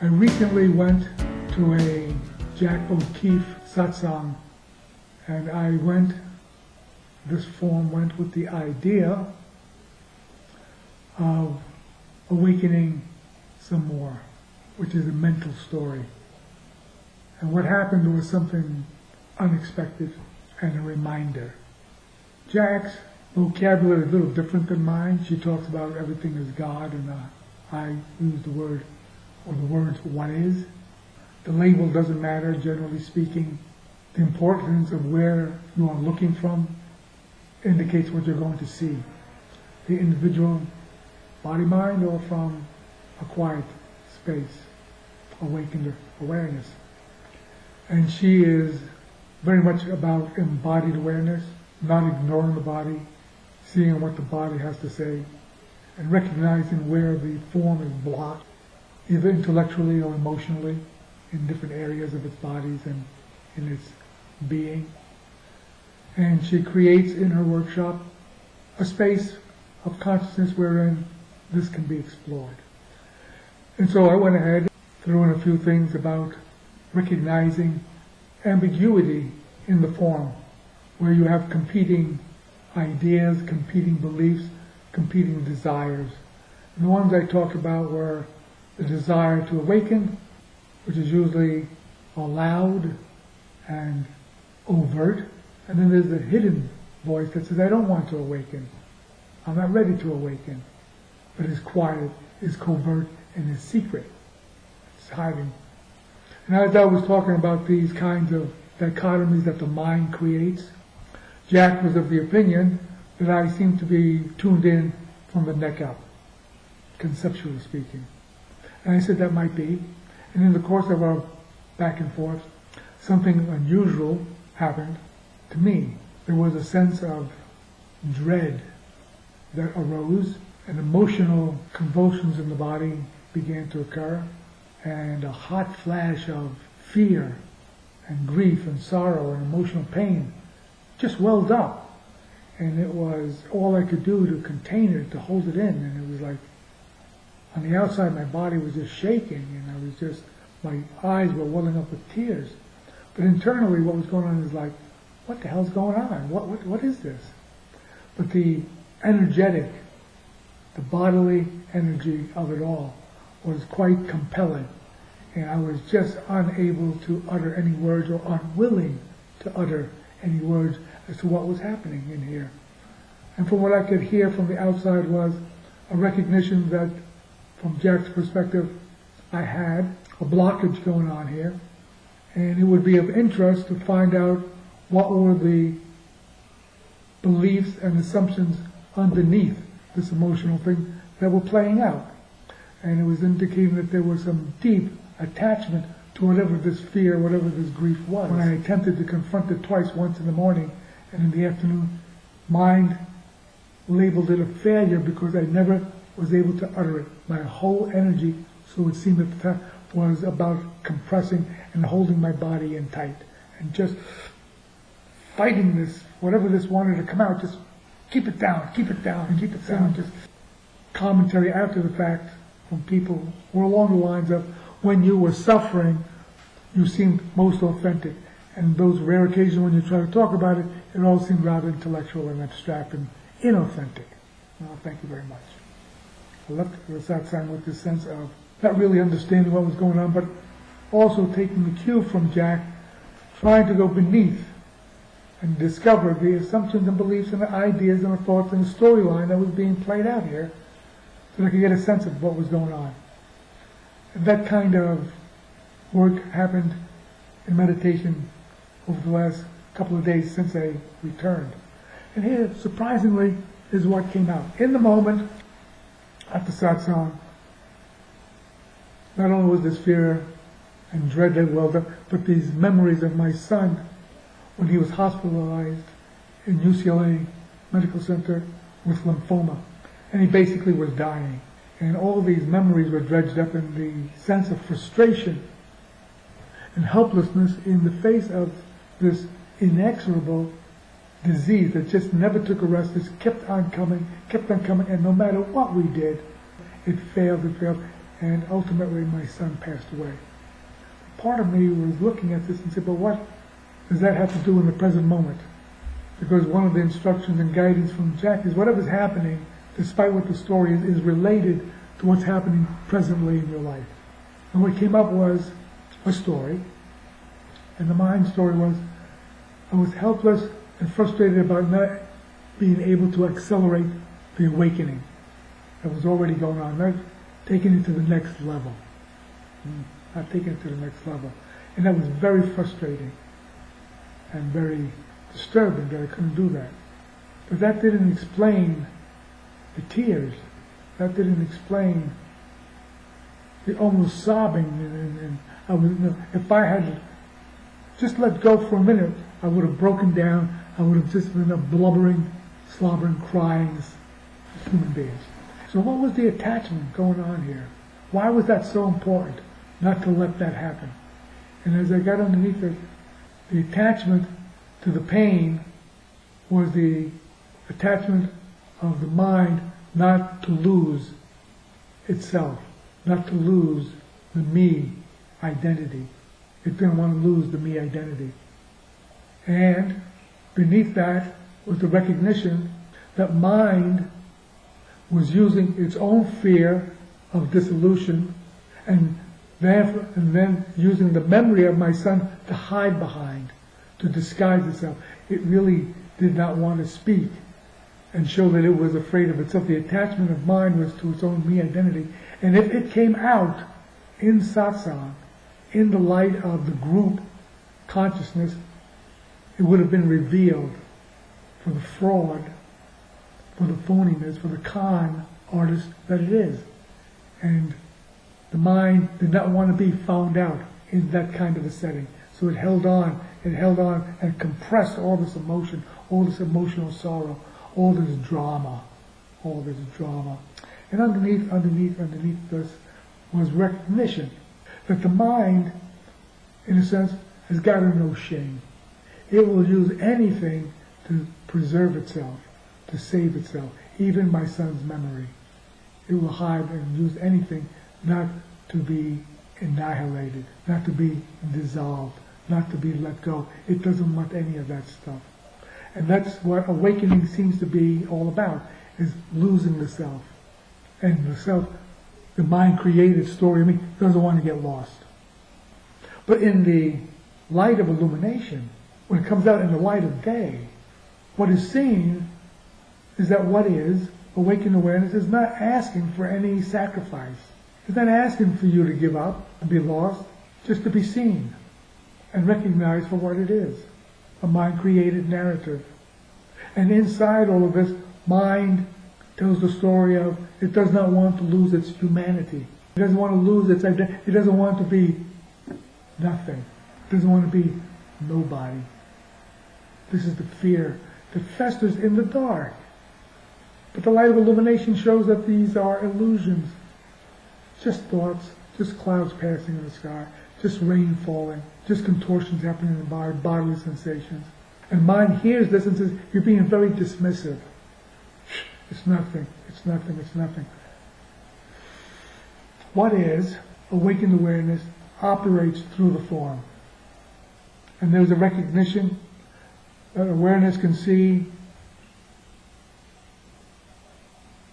I recently went to a Jack O'Keefe satsang, and this form went with the idea of awakening some more, which is a mental story. And what happened was something unexpected and a reminder. Jack's vocabulary is a little different than mine. She talks about everything as God, and I use the words, what is. The label doesn't matter, generally speaking. The importance of where you are looking from indicates what you're going to see. The individual body-mind, or from a quiet space, awakened awareness. And she is very much about embodied awareness, not ignoring the body, seeing what the body has to say, and recognizing where the form is blocked, either intellectually or emotionally, in different areas of its bodies and in its being. And she creates in her workshop a space of consciousness wherein this can be explored. And so I went ahead, threw in a few things about recognizing ambiguity in the form, where you have competing ideas, competing beliefs, competing desires. And the ones I talked about were the desire to awaken, which is usually loud and overt, and then there's the hidden voice that says, I don't want to awaken. I'm not ready to awaken. But it's quiet, it's covert, and it's secret. It's hiding. And as I was talking about these kinds of dichotomies that the mind creates, Jack was of the opinion that I seem to be tuned in from the neck up, conceptually speaking. And I said that might be. And in the course of our back and forth, something unusual happened to me. There was a sense of dread that arose, and emotional convulsions in the body began to occur, and a hot flash of fear and grief and sorrow and emotional pain just welled up. And it was all I could do to contain it, to hold it in. And it was like, on the outside my body was just shaking, and my eyes were welling up with tears. But internally what was going on is like, what the hell's going on? What is this? But the energetic, the bodily energy of it all was quite compelling. And I was just unable to utter any words, or unwilling to utter any words as to what was happening in here. And from what I could hear from the outside was a recognition that, from Jack's perspective, I had a blockage going on here, and it would be of interest to find out what were the beliefs and assumptions underneath this emotional thing that were playing out. And it was indicating that there was some deep attachment to whatever this fear, whatever this grief was. When I attempted to confront it twice, once in the morning and in the afternoon, mind labeled it a failure because I never was able to utter it. My whole energy, so it seemed at the time, was about compressing and holding my body in tight and just fighting this, whatever this wanted to come out, just keep it down, and keep it down. Just commentary after the fact from people were along the lines of, when you were suffering, you seemed most authentic. And those rare occasions when you try to talk about it, it all seemed rather intellectual and abstract and inauthentic. Well, thank you very much. I left the satsang with this sense of not really understanding what was going on, but also taking the cue from Jack, trying to go beneath and discover the assumptions and beliefs and the ideas and the thoughts and the storyline that was being played out here, so that I could get a sense of what was going on. And that kind of work happened in meditation over the last couple of days since I returned. And here, surprisingly, is what came out. In the moment, at the satsang, not only was this fear and dread that welled up, but these memories of my son when he was hospitalized in UCLA Medical Center with lymphoma. And he basically was dying. And all these memories were dredged up in the sense of frustration and helplessness in the face of this inexorable disease that just never took a rest, just kept on coming, and no matter what we did, it failed. and ultimately my son passed away. Part of me was looking at this and said, but what does that have to do in the present moment? Because one of the instructions and guidance from Jack is whatever's happening, despite what the story is related to what's happening presently in your life. And what came up was a story, and the mind story was, I was helpless and frustrated about not being able to accelerate the awakening that was already going on, not taking it to the next level. Not taking it to the next level. And that was very frustrating and very disturbing that I couldn't do that. But that didn't explain the tears. That didn't explain the almost sobbing. And I was, if I had just let go for a minute, I would have broken down. I would have just been a blubbering, slobbering, crying as human beings. So what was the attachment going on here? Why was that so important, not to let that happen? And as I got underneath it, the attachment to the pain was the attachment of the mind not to lose itself, not to lose the me identity. It didn't want to lose the me identity. And beneath that was the recognition that mind was using its own fear of dissolution and then using the memory of my son to hide behind, to disguise itself. It really did not want to speak and show that it was afraid of itself. The attachment of mind was to its own me identity. And if it came out in satsang, in the light of the group consciousness, it would have been revealed for the fraud, for the phoniness, for the con artist that it is. And the mind did not want to be found out in that kind of a setting. So it held on and compressed all this emotion, all this emotional sorrow, all this drama. And underneath this was recognition that the mind, in a sense, has got no shame. It will use anything to preserve itself, to save itself, even my son's memory. It will hide and use anything not to be annihilated, not to be dissolved, not to be let go. It doesn't want any of that stuff. And that's what awakening seems to be all about, is losing the self. And the self, the mind-created story, doesn't want to get lost. But in the light of illumination, when it comes out in the light of day, what is seen is that what is, awakened awareness, is not asking for any sacrifice. It's not asking for you to give up and be lost, just to be seen and recognized for what it is, a mind-created narrative. And inside all of this, mind tells the story of it does not want to lose its humanity. It doesn't want to lose its identity. It doesn't want to be nothing. It doesn't want to be nobody. This is the fear that festers in the dark. But the light of illumination shows that these are illusions. Just thoughts, just clouds passing in the sky, just rain falling, just contortions happening in the body, bodily sensations. And mind hears this and says, you're being very dismissive. It's nothing, it's nothing, it's nothing. What is awakened awareness operates through the form. And there's a recognition that awareness can see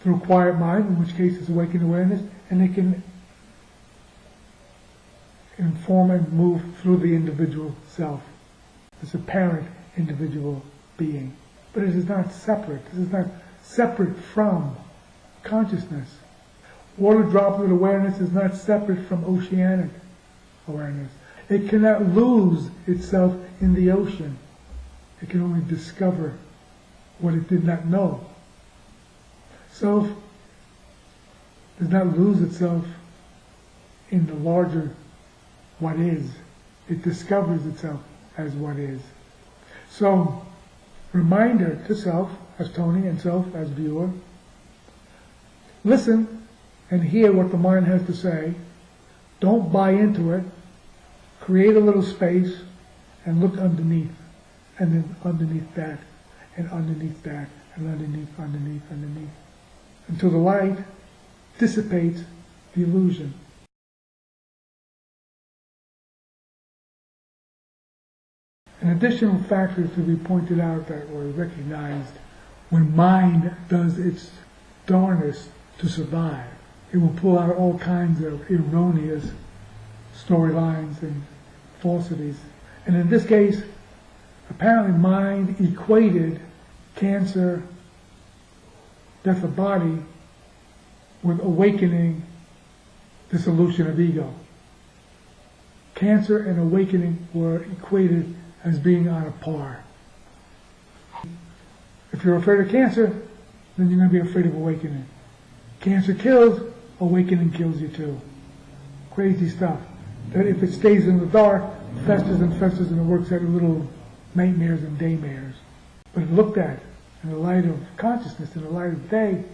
through quiet mind, in which case it's awakened awareness, and it can inform and move through the individual self. It's a parent individual being. But it is not separate. This is not separate from consciousness. Water droplet awareness is not separate from oceanic awareness. It cannot lose itself in the ocean. It can only discover what it did not know. Self does not lose itself in the larger what is. It discovers itself as what is. So, reminder to self as Tony and self as viewer, listen and hear what the mind has to say. Don't buy into it. Create a little space and look underneath. And then underneath that, and underneath that, and underneath, until the light dissipates the illusion. An additional factor to be pointed out that was recognized when mind does its darnest to survive. It will pull out all kinds of erroneous storylines and falsities. And in this case, apparently mind equated cancer, death of body, with awakening dissolution of ego. Cancer and awakening were equated as being on a par. If you're afraid of cancer, then you're going to be afraid of awakening. Cancer kills, awakening kills you too. Crazy stuff. That if it stays in the dark, festers and festers and it works out little nightmares and daymares. But if looked at in the light of consciousness, in the light of day,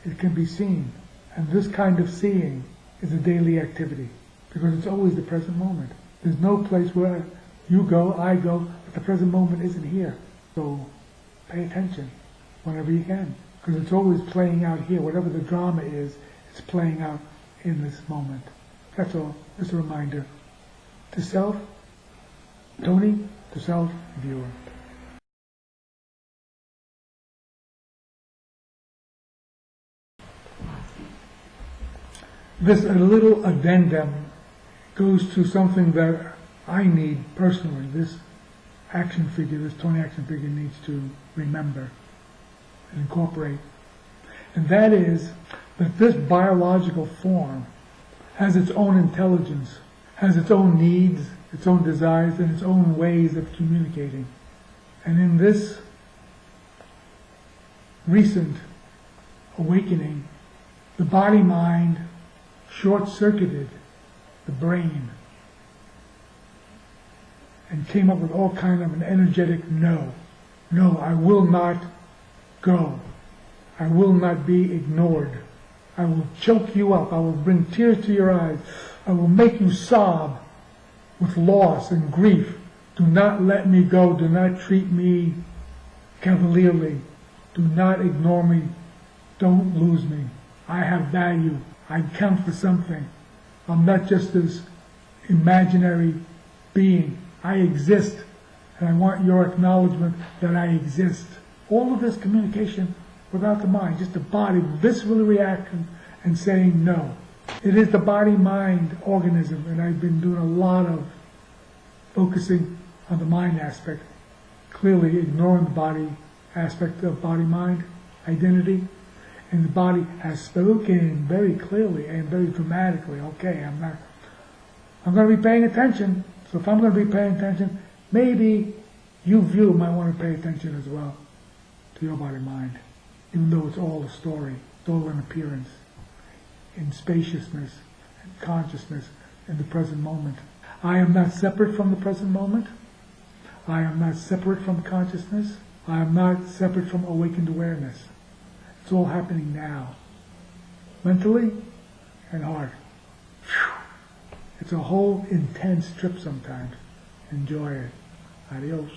it can be seen. And this kind of seeing is a daily activity because it's always the present moment. There's no place where you go, I go, but the present moment isn't here. So pay attention whenever you can, because it's always playing out here. Whatever the drama is, it's playing out in this moment. That's all. Just a reminder. To self, Tony, to self, viewer. This little addendum goes to something that I need personally. This action figure, this Tony action figure needs to remember and incorporate. And that is that this biological form has its own intelligence, has its own needs, its own desires, and its own ways of communicating. And in this recent awakening, the body-mind short-circuited the brain and came up with all kind of an energetic no. No, I will not go. I will not be ignored. I will choke you up. I will bring tears to your eyes. I will make you sob with loss and grief. Do not let me go. Do not treat me cavalierly. Do not ignore me. Don't lose me. I have value. I count for something. I'm not just this imaginary being. I exist, and I want your acknowledgement that I exist. All of this communication without the mind, just the body viscerally reacting and saying no. It is the body-mind organism, and I've been doing a lot of focusing on the mind aspect, clearly ignoring the body aspect of body-mind identity. And the body has spoken very clearly and very dramatically. Okay, I'm going to be paying attention. So if I'm going to be paying attention, maybe you might want to pay attention as well to your body-mind, even though it's all a story, it's all an appearance in spaciousness and consciousness in the present moment. I am not separate from the present moment. I am not separate from consciousness. I am not separate from awakened awareness. It's all happening now, mentally and heart. It's a whole intense trip sometimes. Enjoy it. Adios.